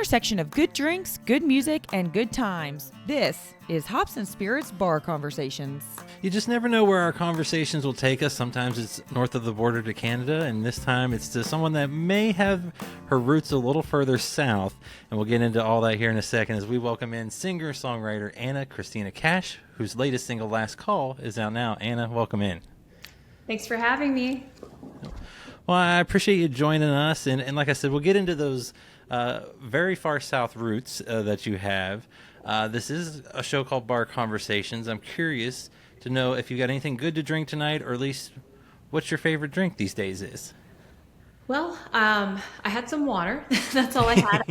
intersection of good drinks, good music, and good times. This is Hops and Spirits Bar Conversations. You just never know where our conversations will take us. Sometimes it's north of the border to Canada, and this time it's to someone that may have her roots a little further south. And we'll get into all that here in a second as we welcome in singer-songwriter Ana Cristina Cash, whose latest single, Last Call, is out now. Ana, welcome in. Thanks for having me. Well, I appreciate you joining us. And like I said, we'll get into those very far south roots that you have. This is a show called Bar Conversations. I'm curious to know if you got anything good to drink tonight, or at least what's your favorite drink these days is. Well, I had some water. That's all I had.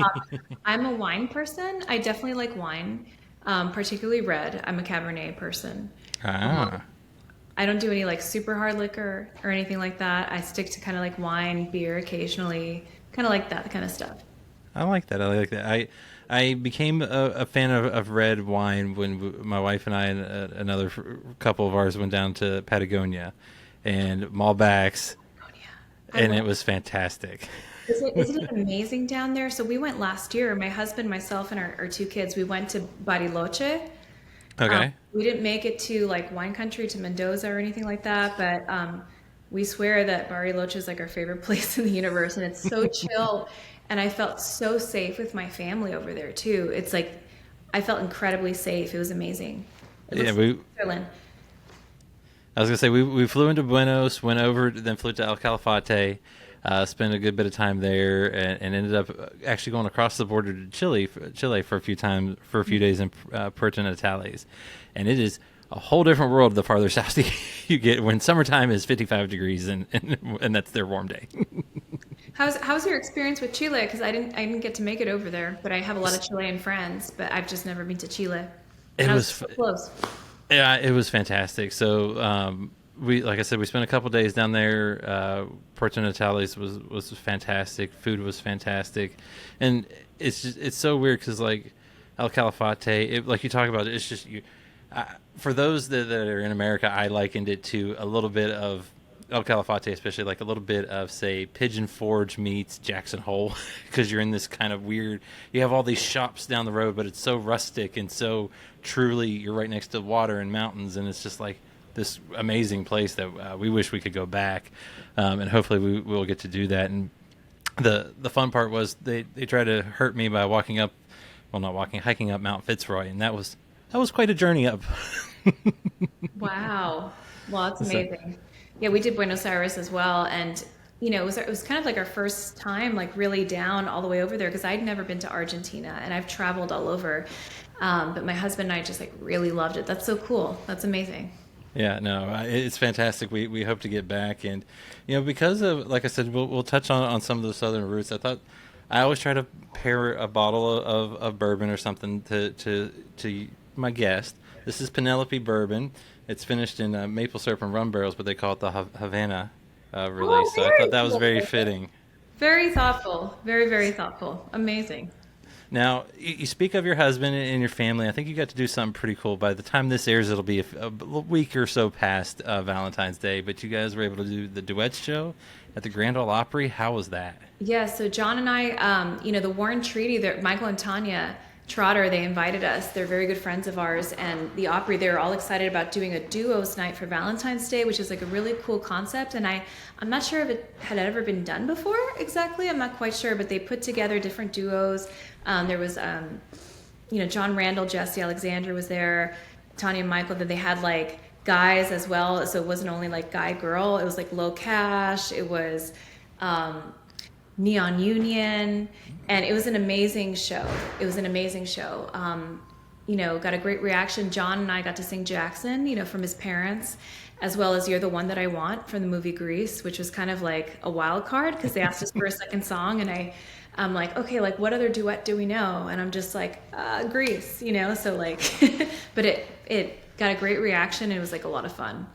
I'm a wine person. I definitely like wine, particularly red. I'm a Cabernet person. I don't do any like super hard liquor or anything like that. I stick to kind of like wine, beer occasionally, kind of like that kind of stuff. I like that. I became a fan of red wine when my wife and I and another couple of ours went down to Patagonia and Malbecs, and it was fantastic. Isn't it amazing down there? So we went last year. My husband, myself, and our two kids. We went to Bariloche. Okay. We didn't make it to like wine country, to Mendoza or anything like that, but we swear that Bariloche is like our favorite place in the universe, and it's so chill. And I felt so safe with my family over there too. It's like I felt incredibly safe. It was amazing. I was gonna say we flew into Buenos, went over, then flew to El Calafate, spent a good bit of time there, and ended up actually going across the border to Chile for a few days in Puerto Natales, and it is a whole different world the farther south you get when summertime is 55 degrees and that's their warm day. How's your experience with Chile? Because I didn't get to make it over there, but I have a lot of Chilean friends, but I've just never been to Chile. And I was so close. Yeah, it was fantastic. So like I said, we spent a couple days down there. Puerto Natales was fantastic. Food was fantastic, and it's so weird because like El Calafate, like you talk about, it's just you. For those that are in America, I likened it to a little bit of El Calafate, especially like a little bit of, say, Pigeon Forge meets Jackson Hole, because you're in this kind of weird, you have all these shops down the road, but it's so rustic and so truly you're right next to water and mountains, and it's just like this amazing place that we wish we could go back, and hopefully we will get to do that. And the fun part was they tried to hurt me by hiking up Mount Fitzroy, and that was quite a journey up. Wow. Well, that's amazing. Yeah, we did Buenos Aires as well, and it was kind of like our first time like really down all the way over there, because I'd never been to Argentina, and I've traveled all over, but my husband and I just like really loved it. That's so cool. That's amazing. Yeah, no, it's fantastic. We hope to get back, and because of, like I said, we'll touch on some of the southern roots. I always try to pair a bottle of bourbon or something to my guest. This is Penelope bourbon. It's finished in maple syrup and rum barrels, but they call it the Havana release. So I thought that was very fitting. Very thoughtful. Very, very thoughtful. Amazing. Now, you speak of your husband and your family. I think you got to do something pretty cool. By the time this airs, it'll be a week or so past Valentine's Day, but you guys were able to do the Duets show at the Grand Ole Opry. How was that? Yeah, so John and I, the Warren Treaty, Michael and Tanya Trotter, they invited us. They're very good friends of ours, and the Opry, they were all excited about doing a duos night for Valentine's Day, which is like a really cool concept, and I'm not sure if it had ever been done before exactly. I'm not quite sure, but they put together different duos. There was John Randall, Jesse Alexander was there, Tanya and Michael. Then they had like guys as well, so it wasn't only like guy girl. It was like Low Cash, it was Neon Union, and it was an amazing show. Got a great reaction. John and I got to sing Jackson, from his parents, as well as You're the One That I Want from the movie Grease, which was kind of like a wild card because they asked us for a second song, and I'm like, okay, like what other duet do we know? And I'm just like, Grease, so like, but it got a great reaction. It was like a lot of fun.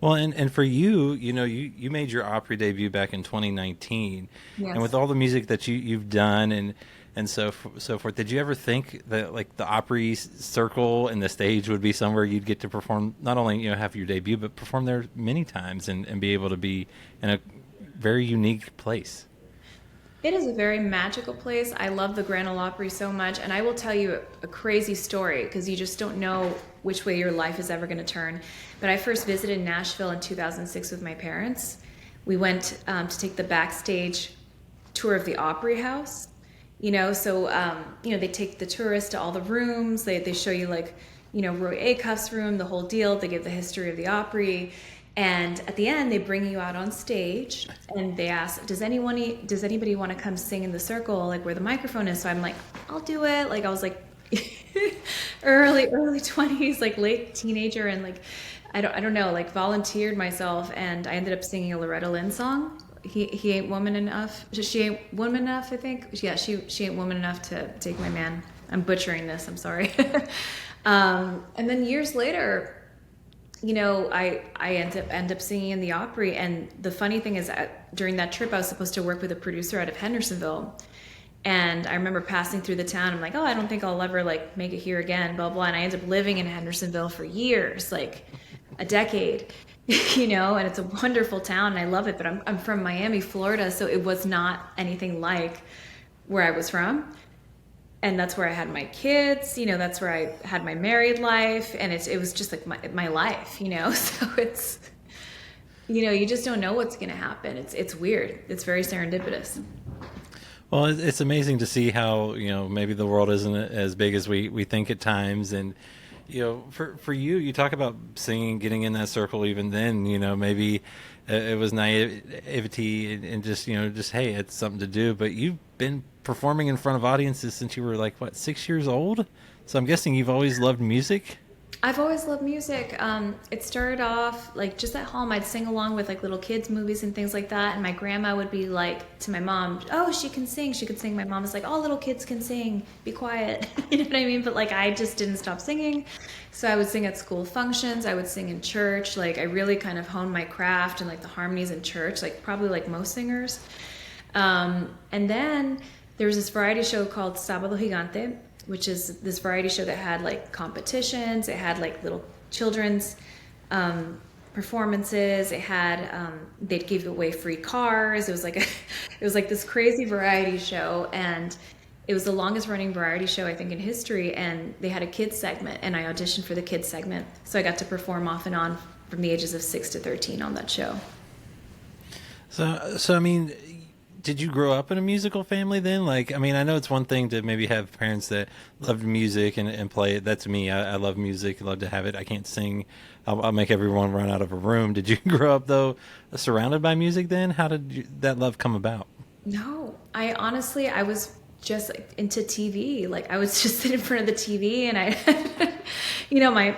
Well, and for you, you made your Opry debut back in 2019, yes. And with all the music that you've done and so forth, did you ever think that like the Opry circle and the stage would be somewhere you'd get to perform, not only have your debut, but perform there many times and be able to be in a very unique place? It is a very magical place. I love the Grand Ole Opry so much, and I will tell you a crazy story because you just don't know which way your life is ever going to turn. But I first visited Nashville in 2006 with my parents. We went to take the backstage tour of the Opry House. They take the tourists to all the rooms. They show you like, Roy Acuff's room, the whole deal. They give the history of the Opry. And at the end, they bring you out on stage and they ask, does anybody want to come sing in the circle, like where the microphone is? So I'm like, I'll do it. Like I was like early 20s, like late teenager. And like, I don't know, like volunteered myself. And I ended up singing a Loretta Lynn song. He ain't woman enough. She ain't woman enough, I think. Yeah, she ain't woman enough to take my man. I'm butchering this. I'm sorry. And then years later, I end up singing in the Opry. And the funny thing is, during that trip, I was supposed to work with a producer out of Hendersonville. And I remember passing through the town. I'm like, oh, I don't think I'll ever like make it here again, blah, blah. And I ended up living in Hendersonville for years, like a decade. And it's a wonderful town and I love it, but I'm from Miami, Florida, so it was not anything like where I was from. And that's where I had my kids, that's where I had my married life, and it was just like my life, so it's, you just don't know what's going to happen. It's weird. It's very serendipitous. Well, it's amazing to see how, maybe the world isn't as big as we think at times. And, for you talk about singing, getting in that circle even then, maybe it was naivety and just, hey, it's something to do. But you've been performing in front of audiences since you were like, 6 years old? So I'm guessing you've always loved music? I've always loved music. It started off like just at home. I'd sing along with like little kids movies and things like that. And my grandma would be like to my mom, oh, she can sing. She could sing. My mom was like, all little kids can sing. Be quiet. You know what I mean? But like I just didn't stop singing. So I would sing at school functions. I would sing in church. Like I really kind of honed my craft and like the harmonies in church, like probably like most singers. And then there was this variety show called Sábado Gigante, which is this variety show that had like competitions. It had like little children's performances. It had they'd give away free cars. It was like this crazy variety show, and it was the longest running variety show I think in history. And they had a kids segment, and I auditioned for the kids segment, so I got to perform off and on from the ages of 6 to 13 on that show. So I mean, did you grow up in a musical family then? Like, I mean, I know it's one thing to maybe have parents that loved music and play it. That's me. I love music. I love to have it. I can't sing. I'll make everyone run out of a room. Did you grow up, though, surrounded by music then? How did that love come about? No, I was just like, into TV. Like, I was just sit in front of the TV and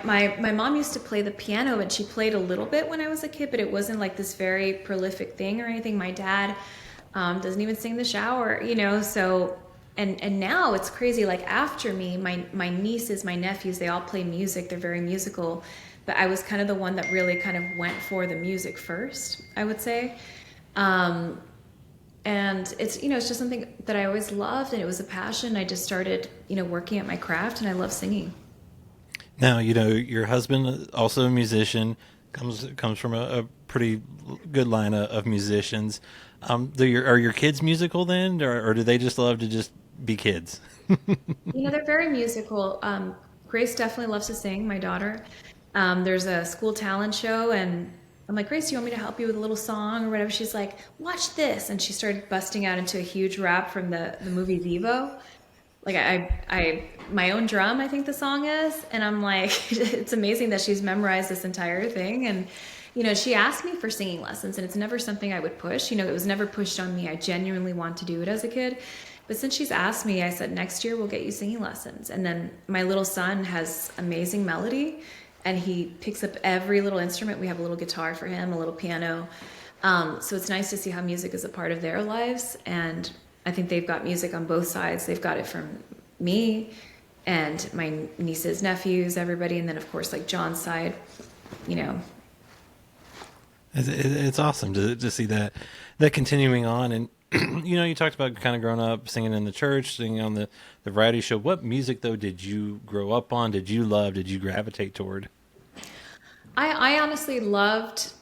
my mom used to play the piano, and she played a little bit when I was a kid, but it wasn't like this very prolific thing or anything. My dad doesn't even sing in the shower, so, and now it's crazy. Like after me, my nieces, my nephews, they all play music. They're very musical, but I was kind of the one that really kind of went for the music first, I would say. And it's, it's just something that I always loved, and it was a passion. I just started, working at my craft, and I love singing. Now, your husband, also a musician, comes from a pretty good line of musicians. Are your kids musical then, or do they just love to just be kids? They're very musical. Grace definitely loves to sing, my daughter. There's a school talent show, and I'm like, Grace, do you want me to help you with a little song or whatever? She's like, watch this. And she started busting out into a huge rap from the movie Vivo. Like I my own drum, I think the song is. And I'm like, it's amazing that she's memorized this entire thing. And she asked me for singing lessons, and it's never something I would push. It was never pushed on me. I genuinely want to do it as a kid. But since she's asked me, I said, next year we'll get you singing lessons. And then my little son has amazing melody, and he picks up every little instrument. We have a little guitar for him, a little piano. So it's nice to see how music is a part of their lives. And I think they've got music on both sides. They've got it from me and my nieces, nephews, everybody. And then, of course, like John's side, It's awesome to see that continuing on. And, you talked about kind of growing up singing in the church, singing on the variety show. What music, though, did you grow up on? Did you love? Did you gravitate toward? I honestly loved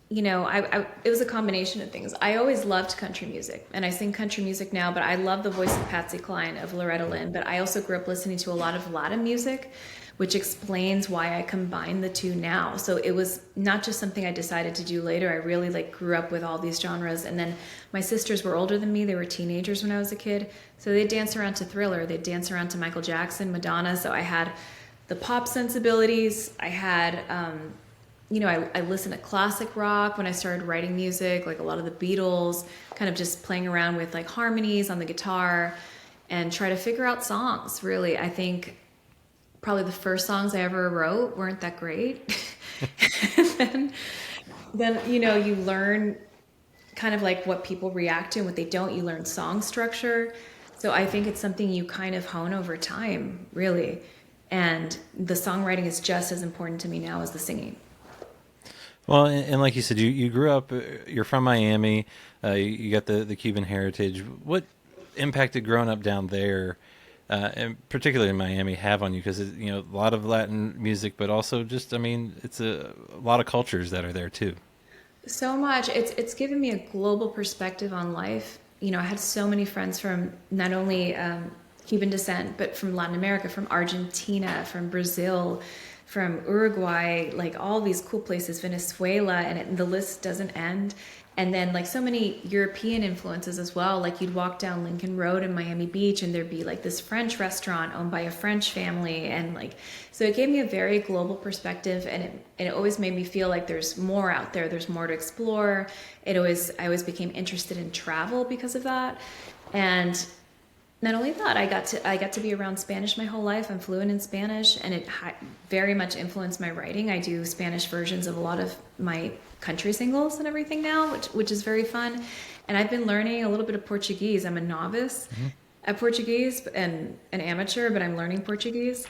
it was a combination of things. I always loved country music, and I sing country music now, but I love the voice of Patsy Cline, of Loretta Lynn. But I also grew up listening to a lot of Latin music, which explains why I combine the two now. So it was not just something I decided to do later. I really like grew up with all these genres. And then my sisters were older than me. They were teenagers when I was a kid. So they'd dance around to Thriller. They'd dance around to Michael Jackson, Madonna. So I had the pop sensibilities. I had, I listened to classic rock when I started writing music, like a lot of the Beatles, kind of just playing around with like harmonies on the guitar and try to figure out songs. Really, I think probably the first songs I ever wrote weren't that great. And then, you learn kind of like what people react to and what they don't. You learn song structure. So I think it's something you kind of hone over time, really. And the songwriting is just as important to me now as the singing. Well, and like you said, you grew up, you're from Miami, you got the Cuban heritage. What impact did growing up down there, and particularly in Miami, have on you? Because, a lot of Latin music, but also just, it's a lot of cultures that are there too. So much. It's given me a global perspective on life. I had so many friends from not only Cuban descent, but from Latin America, from Argentina, from Brazil, from Uruguay, like all these cool places, Venezuela, and the list doesn't end. And then like so many European influences as well. Like you'd walk down Lincoln Road in Miami Beach and there'd be like this French restaurant owned by a French family. And like, so it gave me a very global perspective, and it always made me feel like there's more out there. There's more to explore. I always became interested in travel because of that. And not only that, I got to be around Spanish my whole life. I'm fluent in Spanish, and it very much influenced my writing. I do Spanish versions of a lot of my country singles and everything now, which is very fun. And I've been learning a little bit of Portuguese. I'm a novice at Portuguese and an amateur, but I'm learning Portuguese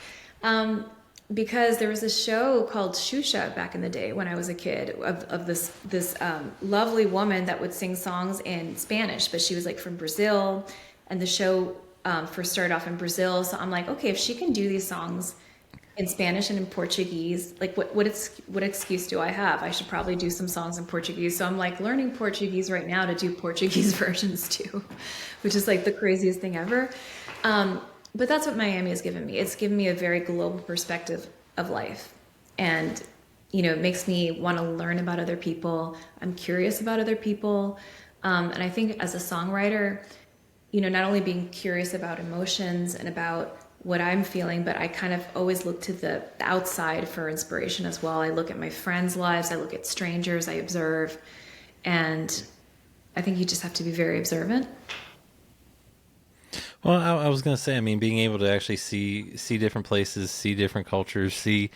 because there was a show called Xuxa back in the day when I was a kid of this lovely woman that would sing songs in Spanish, but she was like from Brazil. And the show first started off in Brazil. So I'm like, okay, if she can do these songs in Spanish and in Portuguese, like what excuse do I have? I should probably do some songs in Portuguese. So I'm like learning Portuguese right now to do Portuguese versions too, which is like the craziest thing ever. But that's what Miami has given me. It's given me a very global perspective of life. And, it makes me want to learn about other people. I'm curious about other people. And I think as a songwriter, not only being curious about emotions and about what I'm feeling, but I kind of always look to the outside for inspiration as well. I look at my friends' lives, I look at strangers, I observe, and I think you just have to be very observant. Well, I was going to say, being able to actually see different places, see different cultures, see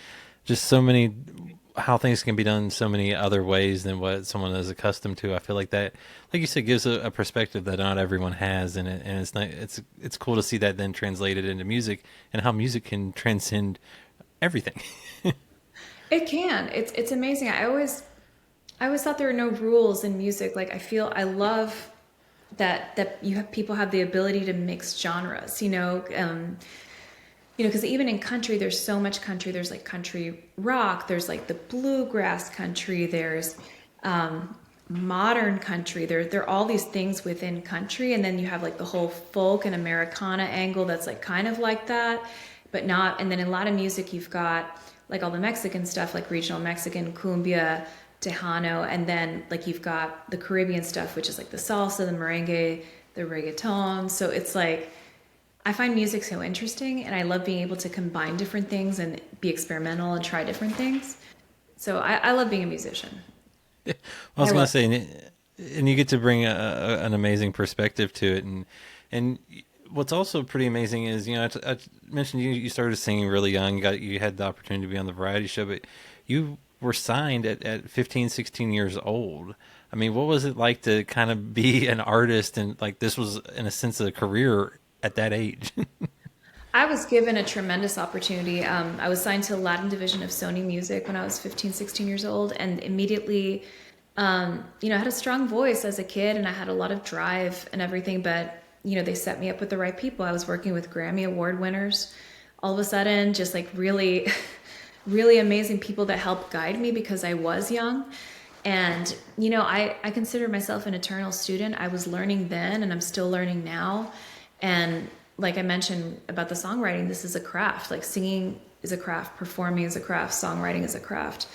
just so many, how things can be done so many other ways than what someone is accustomed to. I feel like that, like you said, gives a perspective that not everyone has, and it's not, it's cool to see that then translated into music and how music can transcend everything. It can. It's amazing. I always thought there were no rules in music. Like I love that people have the ability to mix genres. Because even in country, there's so much country. There's like country rock. There's like the bluegrass country. There's modern country. There are all these things within country. And then you have like the whole folk and Americana angle that's like kind of like that, but not. And then in a lot of music, you've got like all the Mexican stuff, like regional Mexican, cumbia, Tejano. And then like you've got the Caribbean stuff, which is like the salsa, the merengue, the reggaeton. So it's like, I find music so interesting, and I love being able to combine different things and be experimental and try different things. So I love being a musician. Well, I was going to say, and you get to bring an amazing perspective to it. And what's also pretty amazing is, I mentioned you started singing really young. You had the opportunity to be on the variety show, but you were signed at 15, 16 years old. What was it like to kind of be an artist, and like this was in a sense a career at that age? I was given a tremendous opportunity. I was signed to the Latin division of Sony Music when I was 15, 16 years old, and immediately, I had a strong voice as a kid, and I had a lot of drive and everything, but, they set me up with the right people. I was working with Grammy Award winners all of a sudden, just like really, really amazing people that helped guide me because I was young. And, I consider myself an eternal student. I was learning then and I'm still learning now. And like I mentioned about the songwriting, this is a craft. Like singing is a craft, performing is a craft, songwriting is a craft.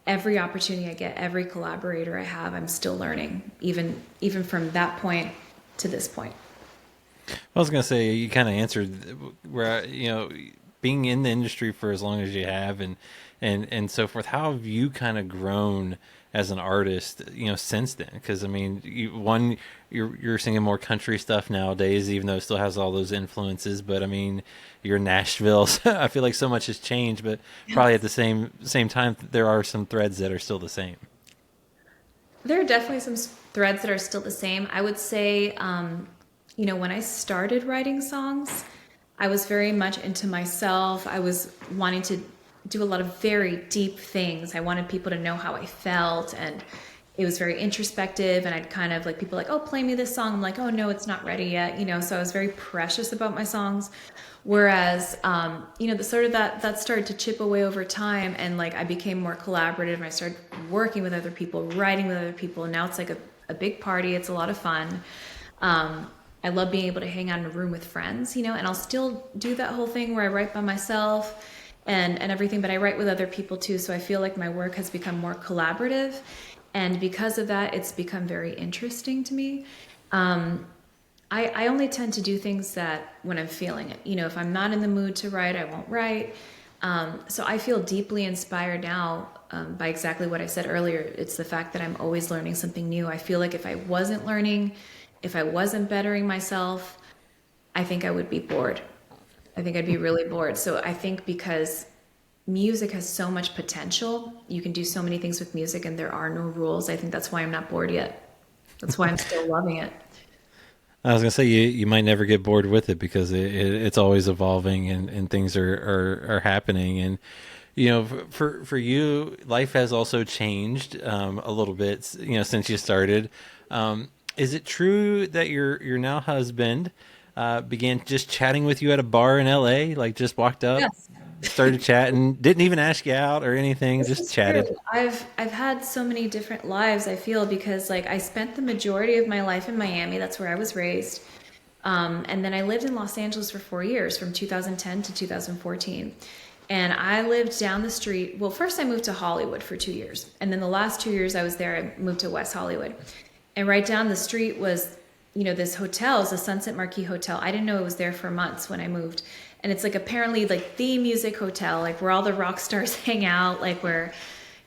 Every opportunity I get, every collaborator I have, I'm still learning, even from that point to this point. I was going to say, you kind of answered where, being in the industry for as long as you have and so forth, how have you kind of grown as an artist, since then? Because, I mean, you're singing more country stuff nowadays, even though it still has all those influences. But, I mean, you're in Nashville. So I feel like so much has changed, but probably at the same time, there are some threads that are still the same. There are definitely some threads that are still the same. I would say, when I started writing songs, I was very much into myself. I was wanting to do a lot of very deep things. I wanted people to know how I felt, and it was very introspective. And I'd kind of like people like, oh, play me this song. I'm like, oh no, it's not ready yet. So I was very precious about my songs. Whereas, the sort of that started to chip away over time, and like I became more collaborative. And I started working with other people, writing with other people, and now it's like a big party. It's a lot of fun. I love being able to hang out in a room with friends, and I'll still do that whole thing where I write by myself and everything, but I write with other people too. So I feel like my work has become more collaborative, and because of that, it's become very interesting to me. I only tend to do things that when I'm feeling it, if I'm not in the mood to write, I won't write. So I feel deeply inspired now by exactly what I said earlier. It's the fact that I'm always learning something new. I feel like if I wasn't learning, if I wasn't bettering myself, I think I would be bored. I think I'd be really bored. So I think because music has so much potential, you can do so many things with music and there are no rules. I think that's why I'm not bored yet. That's why I'm still loving it. I was going to say, you might never get bored with it because it's always evolving and things are happening. And, for you, life has also changed a little bit, since you started. Is it true that your now husband began just chatting with you at a bar in LA? Like just walked up, Yes. started chatting, didn't even ask you out or anything, This just is chatted. true. I've had so many different lives, I feel, because like I spent the majority of my life in Miami. That's where I was raised. And then I lived in Los Angeles for 4 years, from 2010 to 2014. And I lived down the street. Well, first I moved to Hollywood for 2 years. And then the last 2 years I was there, I moved to West Hollywood. And right down the street was, this hotel, is a Sunset Marquis Hotel. I didn't know it was there for months when I moved. And it's like apparently like the music hotel, like where all the rock stars hang out, like where,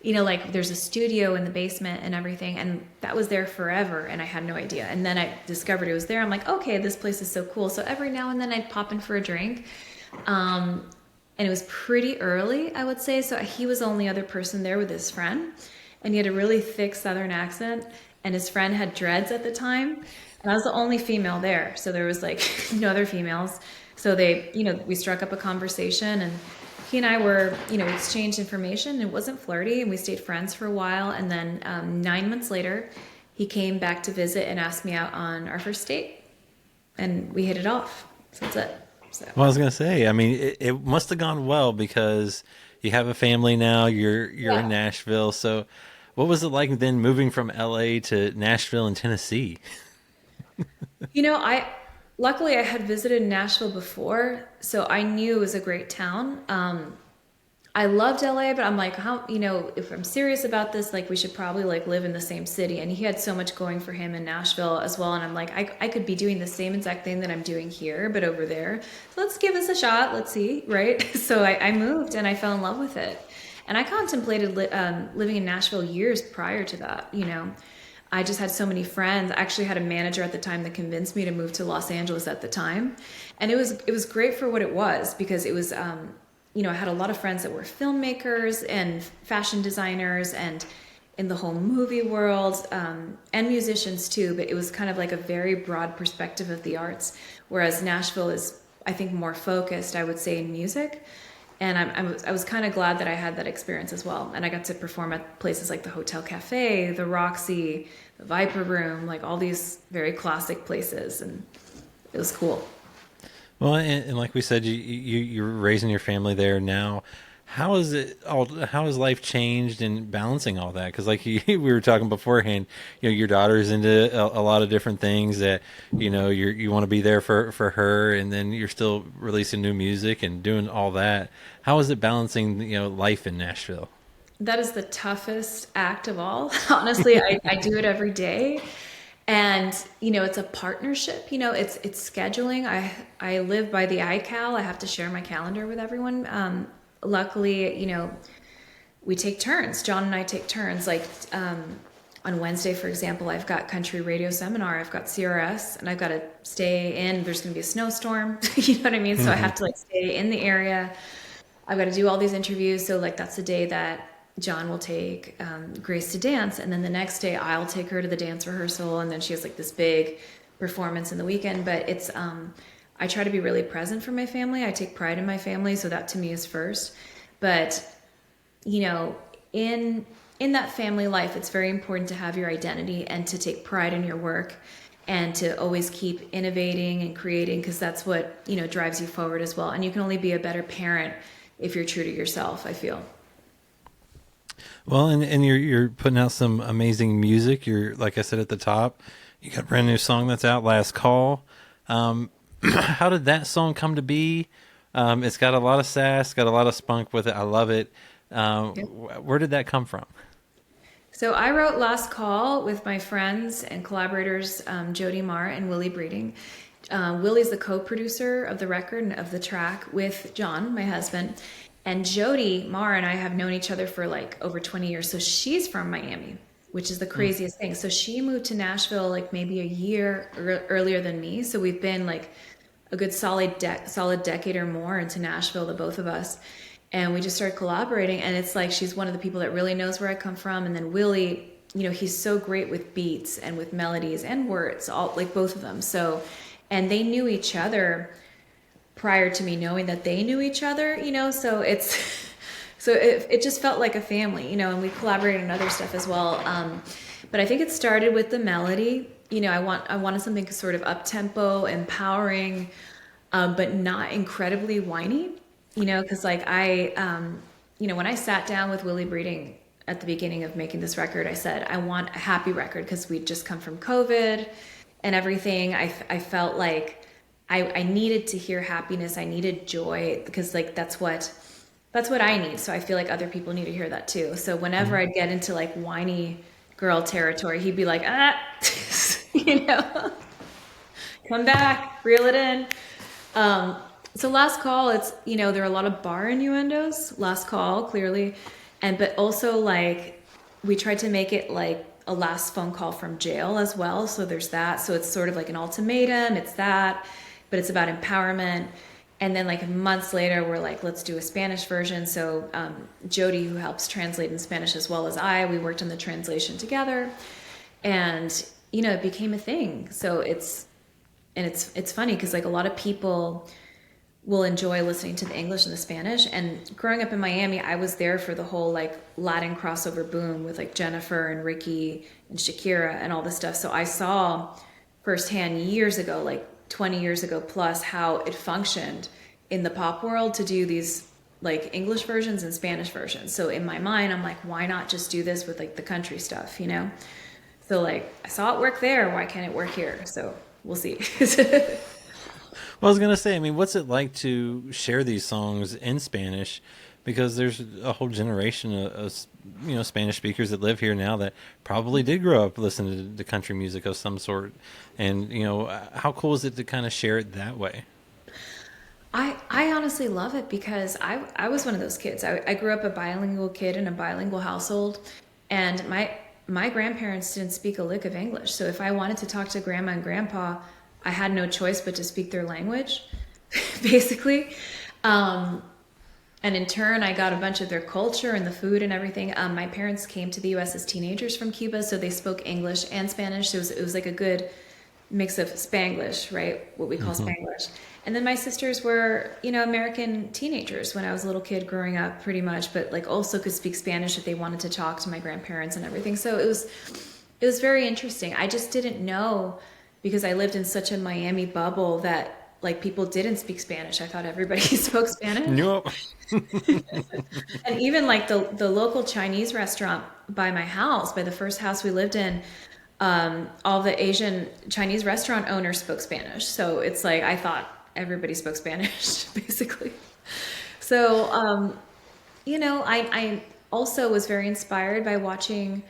like there's a studio in the basement and everything. And that was there forever. And I had no idea. And then I discovered it was there. I'm like, okay, this place is so cool. So every now and then I'd pop in for a drink. And it was pretty early, I would say. So he was the only other person there with his friend. And he had a really thick Southern accent. And his friend had dreads at the time. And I was the only female there. So there was like no other females. So they, we struck up a conversation, and he and I were, exchanged information. It wasn't flirty, and we stayed friends for a while. And then 9 months later, he came back to visit and asked me out on our first date. And we hit it off. So that's it. So. Well, I was going to say, I mean, it must have gone well because you have a family now, you're in Nashville. So what was it like then moving from LA to Nashville and Tennessee? Luckily I had visited Nashville before, so I knew it was a great town. I loved LA, but I'm like, how, if I'm serious about this, like we should probably like live in the same city. And he had so much going for him in Nashville as well. And I'm like, I could be doing the same exact thing that I'm doing here, but over there. So let's give this a shot. Let's see. Right. So I moved and I fell in love with it. And I contemplated living in Nashville years prior to that. I just had so many friends. I actually had a manager at the time that convinced me to move to Los Angeles at the time. And it was great for what it was, because it was, I had a lot of friends that were filmmakers and fashion designers and in the whole movie world, and musicians too. But it was kind of like a very broad perspective of the arts, whereas Nashville is, I think, more focused, I would say, in music. And I was kind of glad that I had that experience as well. And I got to perform at places like the Hotel Cafe, the Roxy, the Viper Room, like all these very classic places. And it was cool. Well, and like we said, you're raising your family there now. How is it all? How has life changed in balancing all that? Because we were talking beforehand, your daughter's into a lot of different things that you want to be there for her, and then you're still releasing new music and doing all that. How is it balancing life in Nashville? That is the toughest act of all. Honestly, I do it every day. And, it's a partnership, it's scheduling. I live by the iCal. I have to share my calendar with everyone. Luckily, we take turns. John and I take turns. Like on Wednesday, for example, I've got country radio seminar. I've got CRS, and I've got to stay in. There's going to be a snowstorm. You know what I mean? So I have to stay in the area. I've got to do all these interviews. So that's the day that John will take Grace to dance, and then the next day I'll take her to the dance rehearsal, and then she has this big performance in the weekend. But it's I try to be really present for my family. I take pride in my family, so that to me is first. But in that family life, it's very important to have your identity and to take pride in your work and to always keep innovating and creating, because that's what drives you forward as well. And you can only be a better parent if you're true to yourself, I feel. Well, and you're putting out some amazing music. You're, like I said at the top, you got a brand new song that's out, Last Call. How did that song come to be? It's got a lot of sass, got a lot of spunk with it. I love it. Where did that come from? So I wrote Last Call with my friends and collaborators, Jody Marr and Willie Breeding. Willie's the co-producer of the record and of the track with John, my husband. And Jody Marr and I have known each other for over 20 years. So she's from Miami, which is the craziest thing. So she moved to Nashville maybe a year earlier than me. So we've been a good solid decade or more into Nashville, the both of us. And we just started collaborating. And it's she's one of the people that really knows where I come from. And then Willie, he's so great with beats and with melodies and words, all both of them. So, and they knew each other prior to me knowing that they knew each other, so it just felt like a family, and we collaborated on other stuff as well. But I think it started with the melody. I wanted something sort of up-tempo, empowering, but not incredibly whiny, because when I sat down with Willie Breeding at the beginning of making this record, I said, I want a happy record, because we'd just come from COVID and everything. I felt like I needed to hear happiness. I needed joy, because that's what I need. So I feel like other people need to hear that too. So whenever I'd get into whiny girl territory, he'd be like, come back, reel it in. So Last Call, it's, there are a lot of bar innuendos, Last Call, clearly. But also we tried to make it a last phone call from jail as well. So there's that. So it's sort of like an ultimatum. It's that. But it's about empowerment. And then months later, we're let's do a Spanish version. So Jody, who helps translate in Spanish as well as we worked on the translation together. And, it became a thing. So it's funny because a lot of people will enjoy listening to the English and the Spanish. And growing up in Miami, I was there for the whole Latin crossover boom with Jennifer and Ricky and Shakira and all this stuff. So I saw firsthand years ago, 20 years ago plus, how it functioned in the pop world to do these English versions and Spanish versions. So in my mind, I'm why not just do this with the country stuff, So I saw it work there. Why can't it work here? So we'll see. Well, I was gonna say, what's it like to share these songs in Spanish? Because there's a whole generation of Spanish speakers that live here now that probably did grow up listening to country music of some sort. And how cool is it to kind of share it that way? I honestly love it, because I was one of those kids. I grew up a bilingual kid in a bilingual household, and my grandparents didn't speak a lick of English. So if I wanted to talk to grandma and grandpa, I had no choice but to speak their language, basically. And in turn, I got a bunch of their culture and the food and everything. My parents came to the U.S. as teenagers from Cuba, so they spoke English and Spanish. So it was a good mix of Spanglish, right? What we call Spanglish. And then my sisters were, American teenagers when I was a little kid growing up, pretty much, but also could speak Spanish if they wanted to talk to my grandparents and everything. So it was very interesting. I just didn't know, because I lived in such a Miami bubble, that like people didn't speak Spanish. I thought everybody spoke Spanish. Nope. And even like the local Chinese restaurant by my house, by the first house we lived in, all the Asian Chinese restaurant owners spoke Spanish. So it's like I thought everybody spoke Spanish, basically. So, I also was very inspired by watching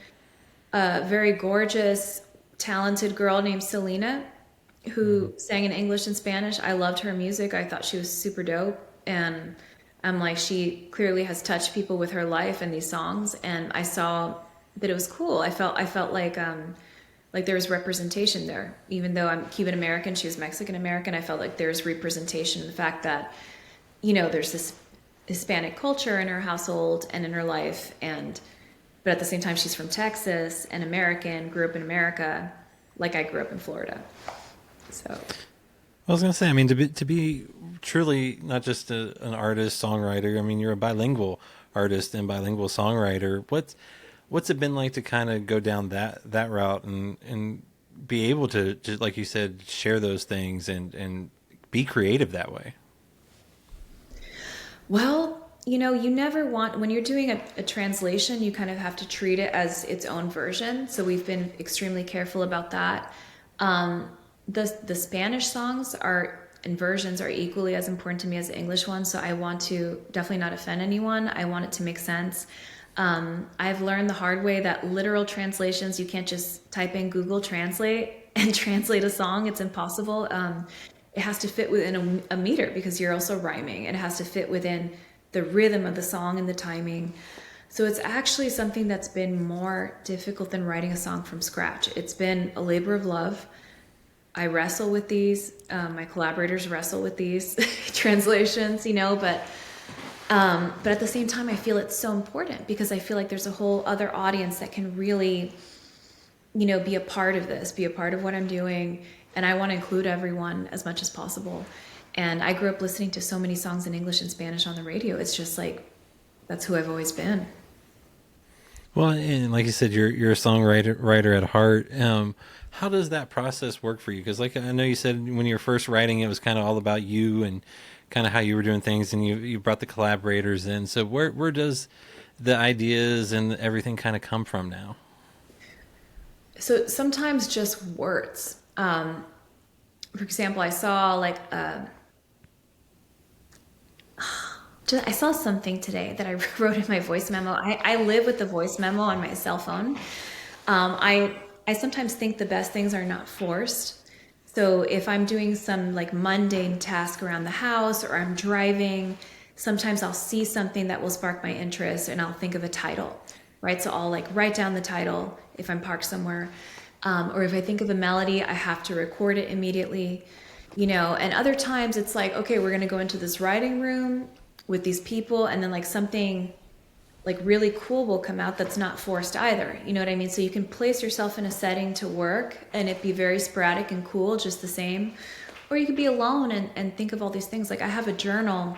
a very gorgeous, talented girl named Selena who sang in English and Spanish. I loved her music. I thought she was super dope. And I'm like, she clearly has touched people with her life and these songs. And I saw that it was cool. I felt like there was representation there. Even though I'm Cuban American, she was Mexican American. I felt like there's representation in the fact that, there's this Hispanic culture in her household and in her life. But at the same time, she's from Texas and American, grew up in America, like I grew up in Florida. So I was going to say, I mean, to be truly not just an artist, songwriter, I mean, you're a bilingual artist and bilingual songwriter. What's it been like to kind of go down that route and be able to, just like you said, share those things and be creative that way? Well, you never want, when you're doing a translation, you kind of have to treat it as its own version. So we've been extremely careful about that. The Spanish songs and versions are equally as important to me as the English ones. So I want to definitely not offend anyone. I want it to make sense. I've learned the hard way that literal translations, you can't just type in Google Translate and translate a song. It's impossible. It has to fit within a meter because you're also rhyming. It has to fit within the rhythm of the song and the timing. So it's actually something that's been more difficult than writing a song from scratch. It's been a labor of love. I wrestle with these. My collaborators wrestle with these translations, but at the same time, I feel it's so important because I feel like there's a whole other audience that can really, be a part of this, be a part of what I'm doing. And I want to include everyone as much as possible. And I grew up listening to so many songs in English and Spanish on the radio. It's just like, that's who I've always been. Well, and like you said, you're a songwriter at heart. How does that process work for you? Because like I know you said when you were first writing, it was kind of all about you and kind of how you were doing things, and you brought the collaborators in. So where does the ideas and everything kind of come from now? So sometimes just words. For example, I saw I saw something today that I wrote in my voice memo. I live with the voice memo on my cell phone. I sometimes think the best things are not forced. So if I'm doing some mundane task around the house or I'm driving, sometimes I'll see something that will spark my interest and I'll think of a title, right? So I'll write down the title if I'm parked somewhere. Or if I think of a melody, I have to record it immediately, and other times it's like, okay, we're going to go into this writing room with these people and then something really cool will come out that's not forced either. You know what I mean? So you can place yourself in a setting to work and it be very sporadic and cool, just the same. Or you could be alone and think of all these things. I have a journal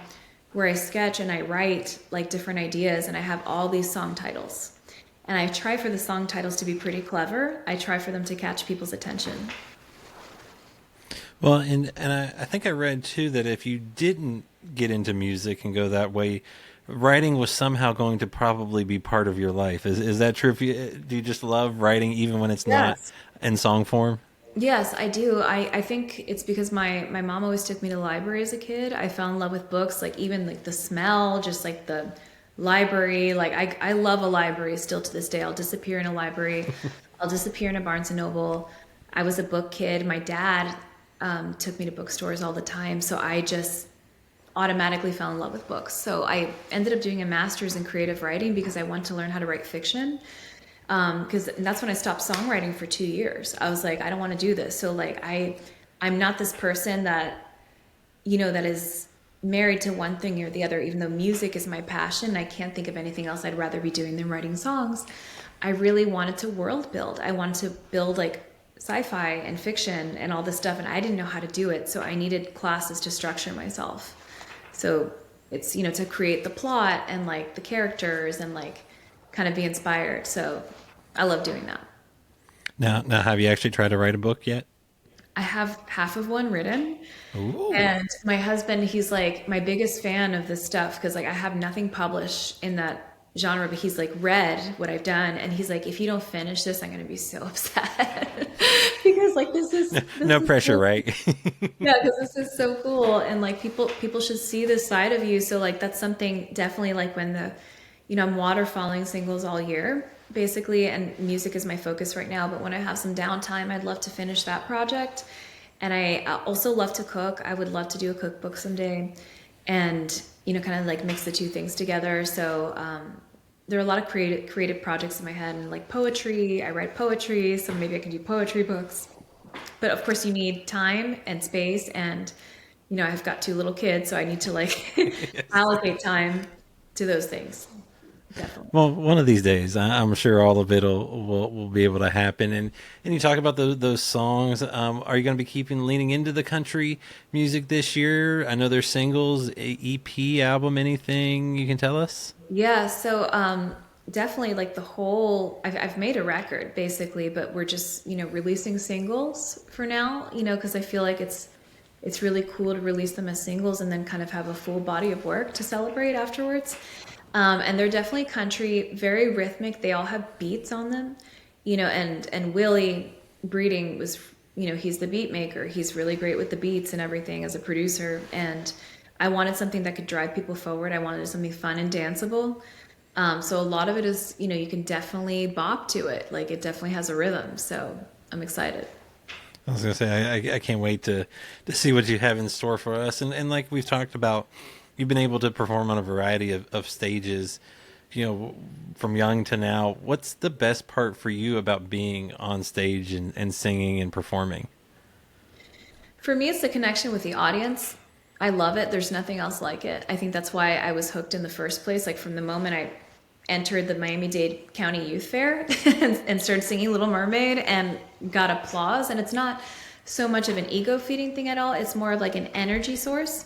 where I sketch and I write different ideas and I have all these song titles. And I try for the song titles to be pretty clever. I try for them to catch people's attention. Well, and I think I read too that if you didn't get into music and go that way, writing was somehow going to probably be part of your life. Is that true? Do you just love writing even when it's not in song form? Yes, I do. I think it's because my mom always took me to the library as a kid. I fell in love with books, even the smell, just the library. I love a library still to this day. I'll disappear in a library. I'll disappear in a Barnes and Noble. I was a book kid. My dad took me to bookstores all the time. So I just automatically fell in love with books. So I ended up doing a master's in creative writing because I wanted to learn how to write fiction. Because that's when I stopped songwriting for 2 years. I was like, I don't want to do this. So I'm not this person that, that is married to one thing or the other, even though music is my passion. I can't think of anything else I'd rather be doing than writing songs. I really wanted to world build. I wanted to build sci-fi and fiction and all this stuff. And I didn't know how to do it. So I needed classes to structure myself. So it's, to create the plot and the characters and kind of be inspired. So I love doing that. Now, have you actually tried to write a book yet? I have half of one written. Ooh. And my husband, he's like my biggest fan of this stuff because like I have nothing published in that genre, but he's like read what I've done, and he's like, if you don't finish this, I'm gonna be so upset because like this No is pressure, so, right? yeah, because this is so cool, and like people should see this side of you. So like that's something definitely like when I'm waterfalling singles all year basically, and music is my focus right now. But when I have some downtime, I'd love to finish that project. And I also love to cook. I would love to do a cookbook someday, and kind of like mix the two things together. So there are a lot of creative projects in my head, and like poetry. I write poetry, so maybe I can do poetry books. But of course, you need time and space, and I've got two little kids, so I need to like Yes. allocate time to those things. Definitely. Well, one of these days, I'm sure all of it will be able to happen. And you talk about those songs. Are you going to be leaning into the country music this year? I know there's singles, EP, album, anything you can tell us? Yeah, so definitely like the whole I've made a record basically, but we're just, releasing singles for now, because I feel like it's really cool to release them as singles and then kind of have a full body of work to celebrate afterwards. And they're definitely country, very rhythmic. They all have beats on them, and Willie Breeding was, he's the beat maker. He's really great with the beats and everything as a producer. And I wanted something that could drive people forward. I wanted something fun and danceable. So a lot of it is, you can definitely bop to it. Like it definitely has a rhythm. So I'm excited. I was going to say, I can't wait to see what you have in store for us. And like we've talked about, you've been able to perform on a variety of stages, from young to now. What's the best part for you about being on stage and singing and performing? For me, it's the connection with the audience. I love it. There's nothing else like it. I think that's why I was hooked in the first place. Like from the moment I entered the Miami-Dade County Youth Fair and started singing Little Mermaid and got applause. And it's not so much of an ego-feeding thing at all. It's more of like an energy source,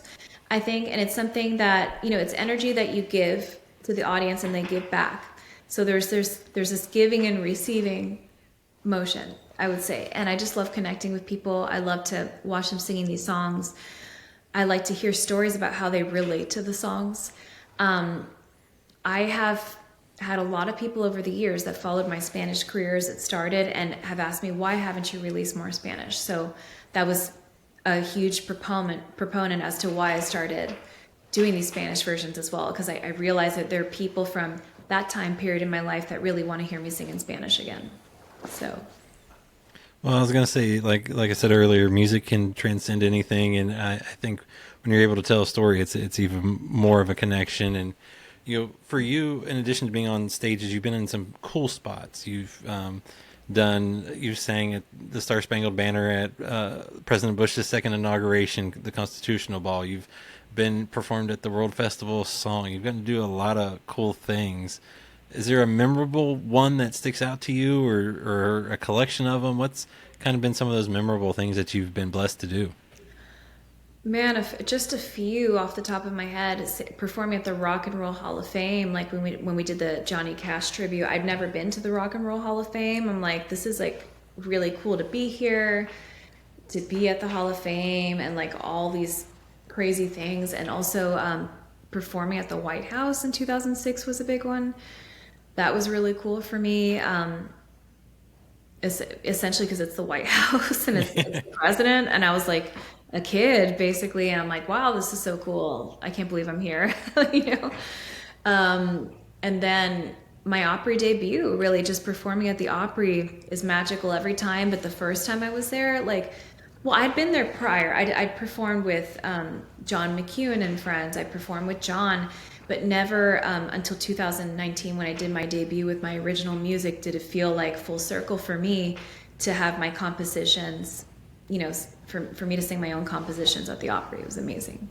I think. And it's something that, it's energy that you give to the audience and they give back. So there's this giving and receiving motion, I would say. And I just love connecting with people. I love to watch them singing these songs. I like to hear stories about how they relate to the songs. I have had a lot of people over the years that followed my Spanish career as it started and have asked me, why haven't you released more Spanish? So that was a huge proponent as to why I started doing these Spanish versions as well, because I realized that there are people from that time period in my life that really want to hear me sing in Spanish again. So. Well, I was going to say, like I said earlier, music can transcend anything, and I think when you're able to tell a story, it's even more of a connection. And for you, in addition to being on stages, you've been in some cool spots. You've you sang at the Star Spangled Banner at President Bush's second inauguration, the Constitutional Ball. You've been performed at the World Festival of Song. You've gotten to do a lot of cool things. Is there a memorable one that sticks out to you, or a collection of them? What's kind of been some of those memorable things that you've been blessed to do? Man, if just a few off the top of my head, is performing at the Rock and Roll Hall of Fame, like when we did the Johnny Cash tribute. I'd never been to the Rock and Roll Hall of Fame. I'm like, this is like really cool to be here, to be at the Hall of Fame, and like all these crazy things. And also performing at the White House in 2006 was a big one. That was really cool for me, essentially because it's the White House and it's the president. And I was like a kid, basically. And I'm like, wow, this is so cool. I can't believe I'm here, And then my Opry debut, really just performing at the Opry is magical every time. But the first time I was there, I'd been there prior. I'd performed with John McEwen and friends. I performed with John. But never until 2019, when I did my debut with my original music, did it feel like full circle for me to have my compositions, for me to sing my own compositions at the Opry. It was amazing.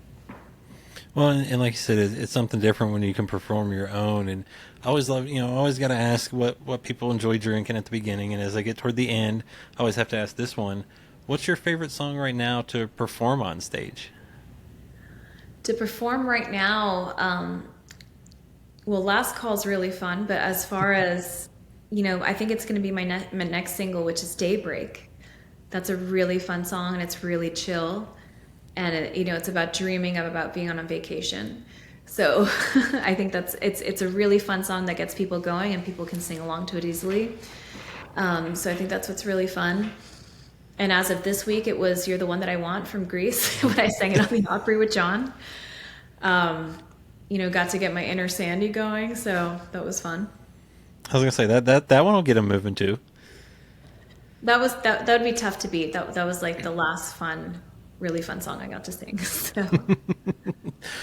Well, and like you said, it's something different when you can perform your own. And I always love, I always got to ask what people enjoy drinking at the beginning. And as I get toward the end, I always have to ask this one. What's your favorite song right now to perform on stage? To perform right now, Last Call is really fun, but as far as, I think it's going to be my next single, which is Daybreak. That's a really fun song, and it's really chill. And it's about dreaming about being on a vacation. So I think it's a really fun song that gets people going, and people can sing along to it easily. So I think that's what's really fun. And as of this week, it was "You're the One That I Want" from Greece when I sang it on the Opry with John. Got to get my inner Sandy going, so that was fun. I was gonna say that one will get them moving too. That would be tough to beat. That was like the last really fun song I got to sing. So.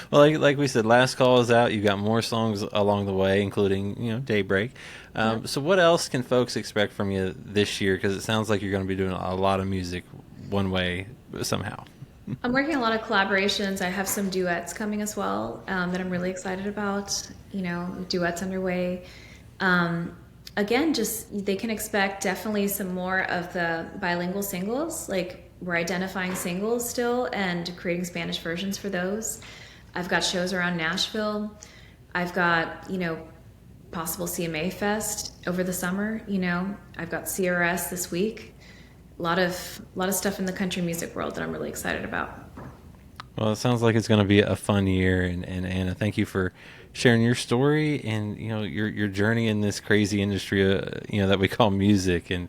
Well, like we said, Last Call is out. You got more songs along the way, including Daybreak. So what else can folks expect from you this year? Because it sounds like you're going to be doing a lot of music one way somehow. I'm working on a lot of collaborations. I have some duets coming as well that I'm really excited about. Duets underway. Again, just they can expect definitely some more of the bilingual singles. Like, we're identifying singles still and creating Spanish versions for those. I've got shows around Nashville. I've got, possible CMA Fest over the summer. I've got CRS this week. A lot of stuff in the country music world that I'm really excited about. Well, it sounds like it's going to be a fun year, and Anna, thank you for sharing your story and your journey in this crazy industry that we call music, and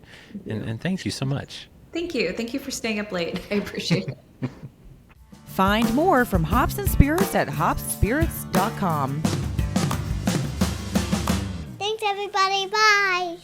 thank you so much. Thank you for staying up late. I appreciate it. Find more from Hops and Spirits at hopspirits.com. Thanks, everybody. Bye.